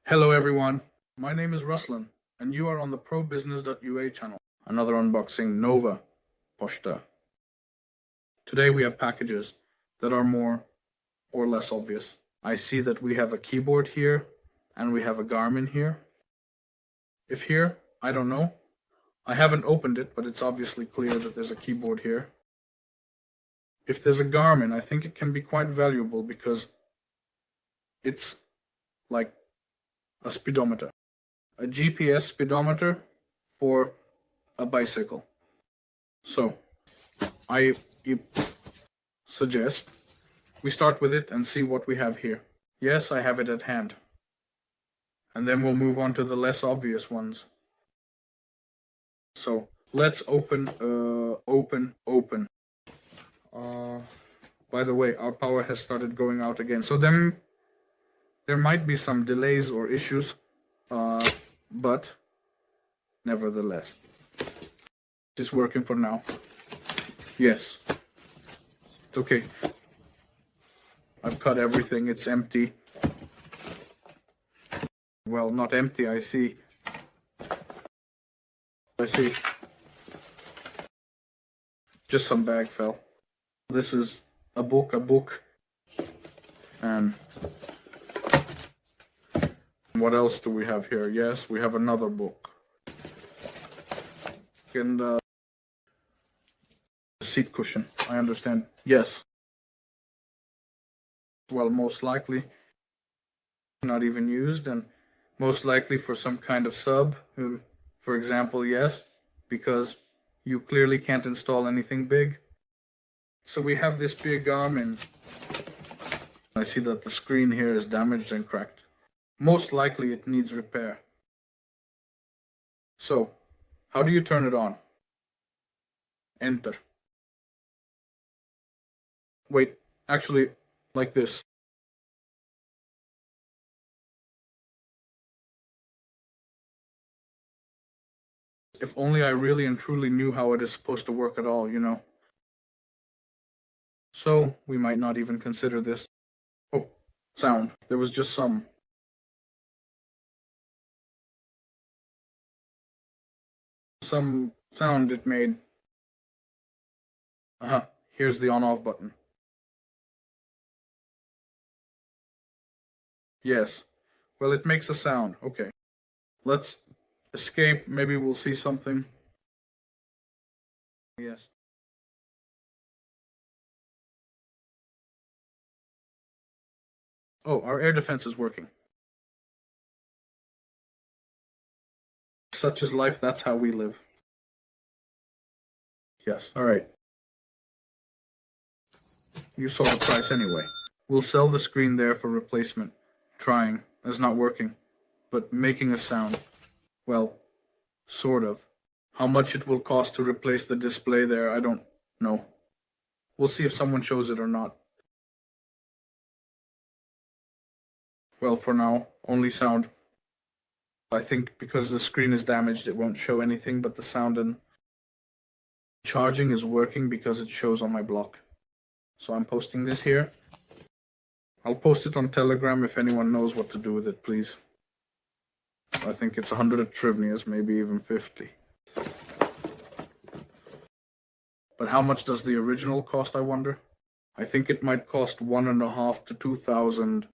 Hello everyone, my name is Ruslan, and you are on the ProBusiness.ua channel, another unboxing Nova Poshta. Today we have packages that are more or less obvious. I see that we have a keyboard here, and we have a Garmin here. If here, I don't know. I haven't opened it, but it's obviously clear that there's a keyboard here. If there's a Garmin, I think it can be quite valuable because it's like a speedometer, a GPS speedometer for a bicycle. So I suggest we start with it and see what we have here. Yes, I have it at hand. And then we'll move on to the less obvious ones. So let's open. By the way, our power has started going out again. So then there might be some delays or issues, but nevertheless, it's working for now. Yes, it's okay. I've cut everything, it's empty. Well, not empty, I see. Just some bag fell. This is a book. And what else do we have here? Yes, we have another book. And seat cushion, I understand. Yes. Well, most likely not even used, and most likely for some kind of sub. For example, yes, because you clearly can't install anything big. So we have this big Garmin. I see that the screen here is damaged and cracked. Most likely it needs repair. So, how do you turn it on? Enter. Wait, actually, like this. If only I really and truly knew how it is supposed to work at all, you know. So, we might not even consider this. Oh, sound. There was just some sound it made. Here's the on-off button. Yes. Well, it makes a sound. Okay. Let's escape. Maybe we'll see something. Yes. Oh, our air defense is working. Such is life, that's how we live. Yes, alright. You saw the price anyway. We'll sell the screen there for replacement. Trying. That's not working. But making a sound. Well, sort of. How much it will cost to replace the display there, I don't know. We'll see if someone shows it or not. Well, for now, only sound. I think because the screen is damaged, it won't show anything but the sound, and charging is working because it shows on my block. So I'm posting this here. I'll post it on Telegram if anyone knows what to do with it, please. I think it's 100 Trivnias, maybe even 50. But how much does the original cost, I wonder? I think it might cost 1,500 to 2,000.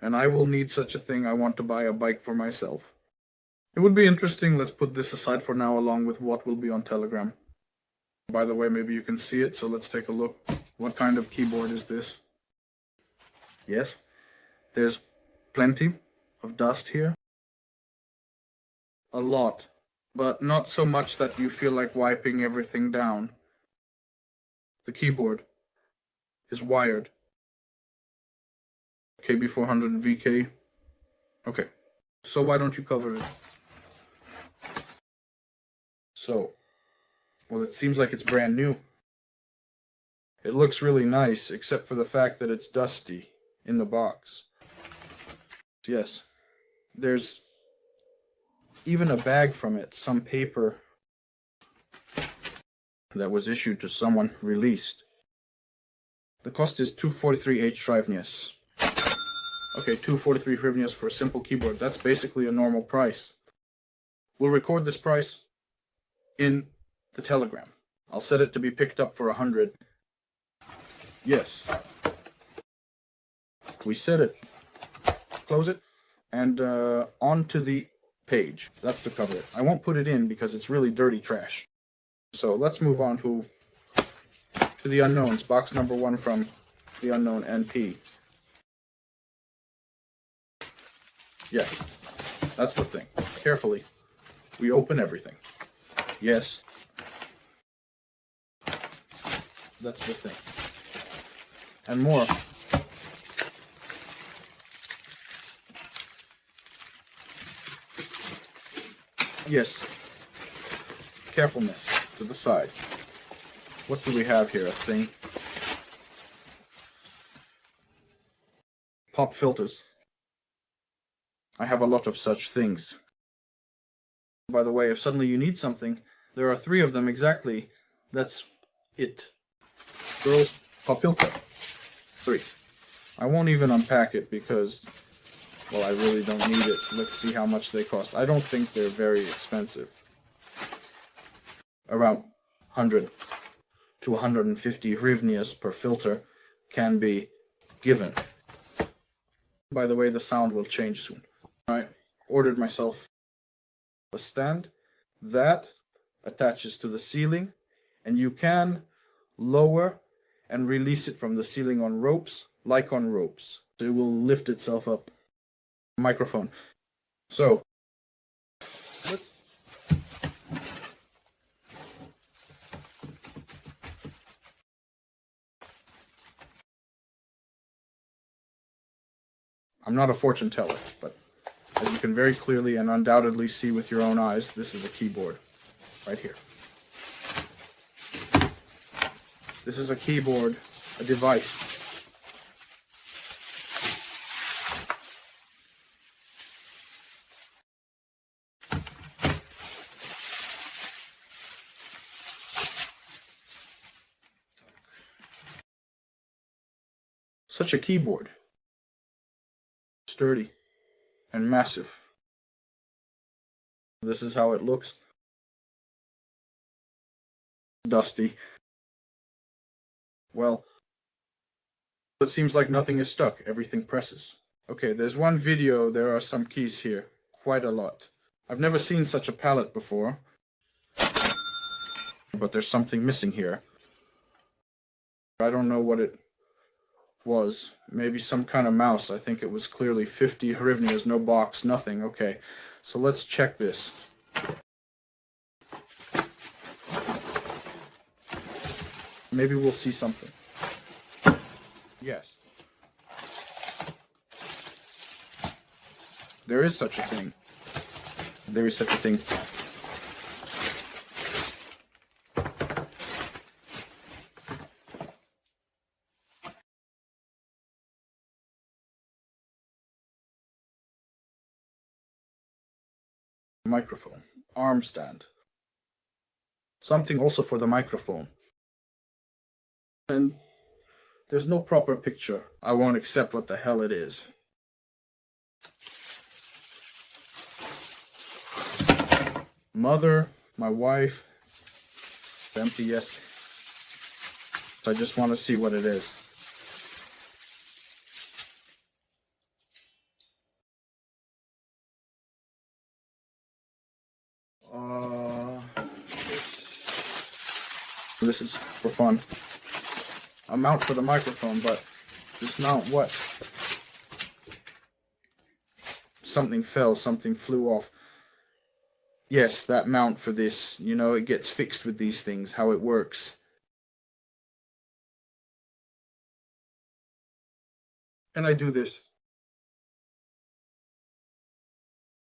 And I will need such a thing. I want to buy a bike for myself. It would be interesting. Let's put this aside for now, along with what will be on Telegram. By the way, maybe you can see it, so let's take a look. What kind of keyboard is this? Yes, there's plenty of dust here. A lot, but not so much that you feel like wiping everything down. The keyboard is wired. KB400 VK. Okay, so why don't you cover it? So, well, it seems like it's brand new. It looks really nice, except for the fact that it's dusty in the box. Yes, there's even a bag from it, some paper that was issued to someone, released. The cost is 243 Trivnius. Okay, 243 hryvnias for a simple keyboard. That's basically a normal price. We'll record this price in the Telegram. I'll set it to be picked up for 100. Yes. We set it. Close it. And onto the page. That's to cover it. I won't put it in because it's really dirty trash. So let's move on to the unknowns. Box number 1 from the unknown NP. Yes, that's the thing. Carefully, we open everything. Yes, that's the thing. And more. Yes, carefulness to the side. What do we have here? A thing. Pop filters. I have a lot of such things. By the way, if suddenly you need something, there are 3 of them exactly. That's it. Girls, pop filter. 3. I won't even unpack it because, well, I really don't need it. Let's see how much they cost. I don't think they're very expensive. Around 100 to 150 hryvnias per filter can be given. By the way, the sound will change soon. I ordered myself a stand that attaches to the ceiling, and you can lower and release it from the ceiling on ropes, like on ropes. It will lift itself up. Microphone. So, let's... I'm not a fortune teller, but as you can very clearly and undoubtedly see with your own eyes, this is a keyboard right here. This is a keyboard, a device. Such a keyboard. Sturdy and massive. This is how it looks. Dusty. Well, it seems like nothing is stuck. Everything presses. Okay, there's one video. There are some keys here. Quite a lot. I've never seen such a palette before. But there's something missing here. I don't know what it was. Maybe some kind of mouse. I think it was clearly 50 hryvnias, no box, nothing. Okay, so let's check this. Maybe we'll see something. Yes. There is such a thing. There is such a thing. Microphone. Arm stand. Something also for the microphone. And there's no proper picture. I won't accept what the hell it is. Mother, my wife, empty, yes. So I just want to see what it is. This is for fun. A mount for the microphone, but this mount, what? Something fell, something flew off. Yes, that mount for this, you know, it gets fixed with these things, how it works. And I do this.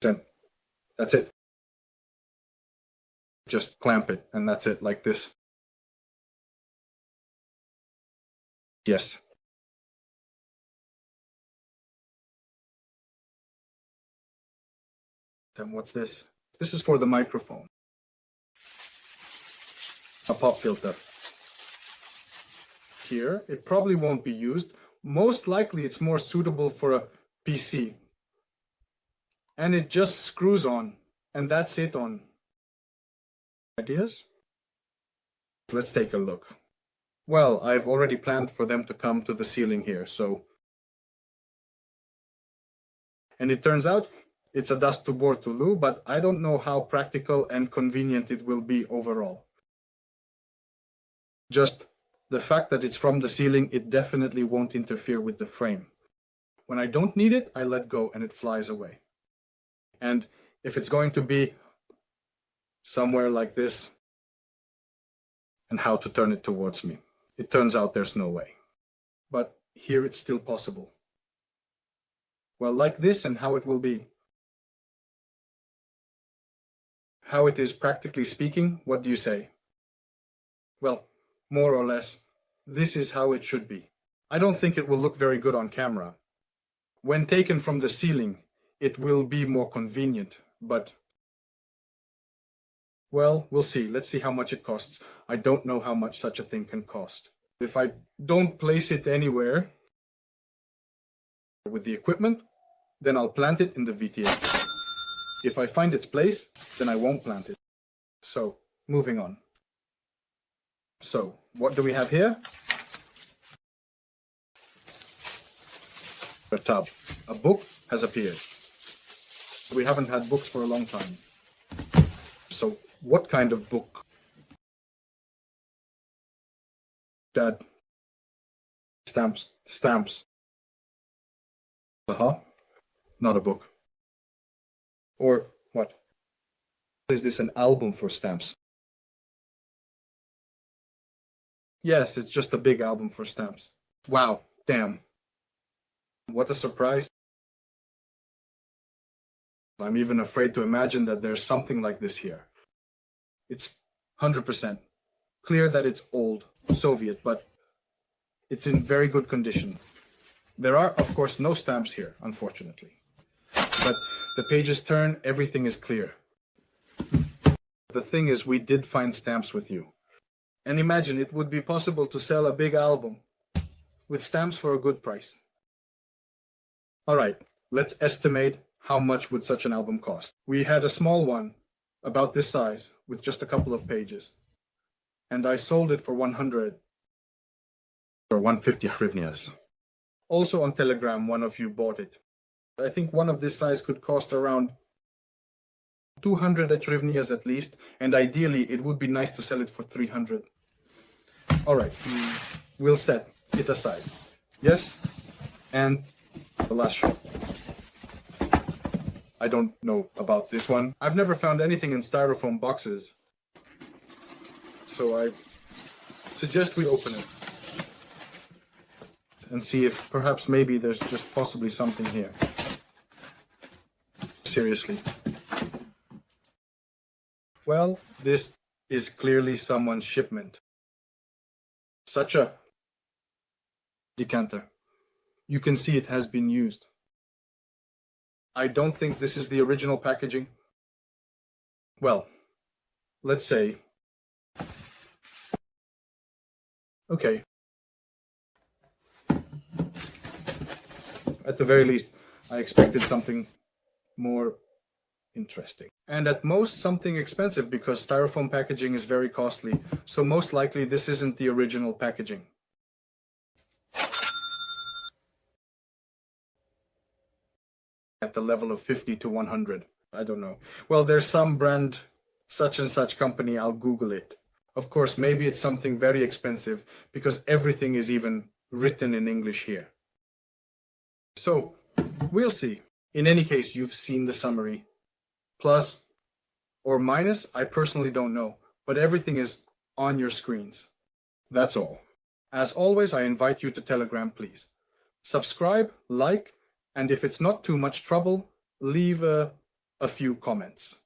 Then that's it. Just clamp it, and that's it, like this. Yes. Then what's this? This is for the microphone. A pop filter. Here, it probably won't be used. Most likely it's more suitable for a PC. And it just screws on, and that's it on. Ideas? Let's take a look. Well, I've already planned for them to come to the ceiling here, so... And it turns out it's a dust to bore to Lou, but I don't know how practical and convenient it will be overall. Just the fact that it's from the ceiling, it definitely won't interfere with the frame. When I don't need it, I let go and it flies away. And if it's going to be somewhere like this, and how to turn it towards me, it turns out there's no way. But here it's still possible. Well, like this and how it will be. How it is practically speaking, what do you say? Well, more or less, this is how it should be. I don't think it will look very good on camera. When taken from the ceiling, it will be more convenient, but... Well, we'll see. Let's see how much it costs. I don't know how much such a thing can cost. If I don't place it anywhere with the equipment, then I'll plant it in the VTA. If I find its place, then I won't plant it. So, moving on. So, what do we have here? A tub. A book has appeared. We haven't had books for a long time. So, what kind of book? Dad. Stamps. Stamps. Not a book. Or what? Is this an album for stamps? Yes, it's just a big album for stamps. Wow, damn. What a surprise. I'm even afraid to imagine that there's something like this here. It's 100% clear that it's old, Soviet, but it's in very good condition. There are, of course, no stamps here, unfortunately. But the pages turn, everything is clear. The thing is, we did find stamps with you. And imagine it would be possible to sell a big album with stamps for a good price. All right, let's estimate how much would such an album cost. We had a small one, about this size, with just a couple of pages. And I sold it for 100 or 150 hryvnias. Also on Telegram, one of you bought it. I think one of this size could cost around 200 hryvnias at least, and ideally it would be nice to sell it for 300. All right, we'll set it aside. Yes, and the last shot. I don't know about this one. I've never found anything in styrofoam boxes, so I suggest we open it and see if perhaps maybe there's just possibly something here. Seriously. Well, this is clearly someone's shipment. Such a decanter. You can see it has been used. I don't think this is the original packaging. Well, let's say... Okay. At the very least, I expected something more interesting. And at most, something expensive, because styrofoam packaging is very costly. So most likely, this isn't the original packaging. At the level of 50 to 100. I don't know. Well, there's some brand, such and such company, I'll Google it. Of course, maybe it's something very expensive, because everything is even written in English here. So, we'll see. In any case, you've seen the summary. Plus or minus, I personally don't know, but everything is on your screens. That's all. As always, I invite you to Telegram, please. Subscribe, like, and if it's not too much trouble, leave a few comments.